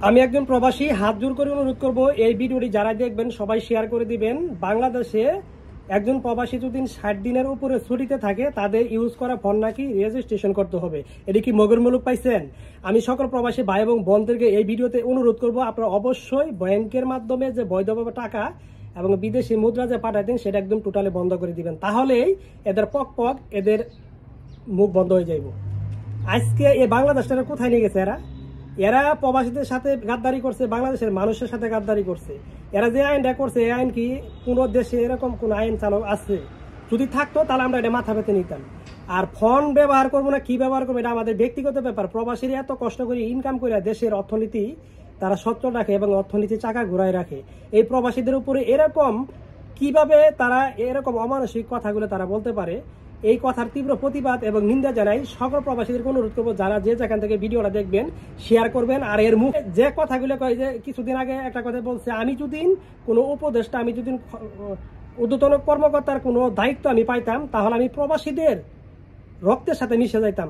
আমি একজন প্রবাসী, হাত জোর করে অনুরোধ করব এই ভিডিওটি যারা দেখবেন সবাই শেয়ার করে দিবেন। বাংলাদেশে একজন প্রবাসী যদি 60 দিনের উপরে ছুটিতে থাকে তাদের ইউজ করা ফোন নাকি রেজিস্ট্রেশন করতে হবে। এটি কি মগের মুলুক পাইছেন? আমি সকল প্রবাসী ভাই এবং বোনদেরকে এই ভিডিওতে অনুরোধ করব, আপনারা অবশ্যই ব্যাংকের মাধ্যমে যে বৈধভাবে টাকা এবং বিদেশি মুদ্রা যে পাঠাতেন সেটা একদম টোটালি বন্ধ করে দিবেন। তাহলেই এদের পক এদের মুখ বন্ধ হয়ে যাইব। আজকে এই বাংলাদেশটা কোথায় নিয়ে গেছে? এরা প্রবাসীদের সাথে গাদ্দারি করছে, বাংলাদেশের মানুষের সাথে গাদ্দারি করছে। এরা যে আইনটা করছে, এই আইন কি কোনো দেশে এরকম কোন আইন চালু আছে? যদি থাকতো তাহলে আমরা এটা মাথা পেতে নিতাম। আর ফোন ব্যবহার করবো না কি ব্যবহার করবো এটা আমাদের ব্যক্তিগত ব্যাপার। প্রবাসীরা এত কষ্ট করে ইনকাম করে দেশের অর্থনীতি তারা সচ্ছল রাখে এবং অর্থনীতি চাকা ঘুরায় রাখে। এই প্রবাসীদের উপরে এরকম কিভাবে তারা এরকম অমানসিক কথাগুলো তারা বলতে পারে? এই কথার তীব্র প্রতিবাদ এবং নিন্দা জানাই। সকল প্রবাসীদের অনুরোধ করবো, যারা যে যেখান থেকে ভিডিওটা দেখবেন শেয়ার করবেন। আর এর মুখে যে কথাগুলো কয়, যে কিছুদিন আগে একটা কথা বলছে, আমি যদি কোনো উপদেষ্টা, আমি যদি ঊর্ধ্বতন কর্মকর্তার কোনো দায়িত্ব আমি পাইতাম তাহলে আমি প্রবাসীদের রক্তের সাথে মিশে যাইতাম।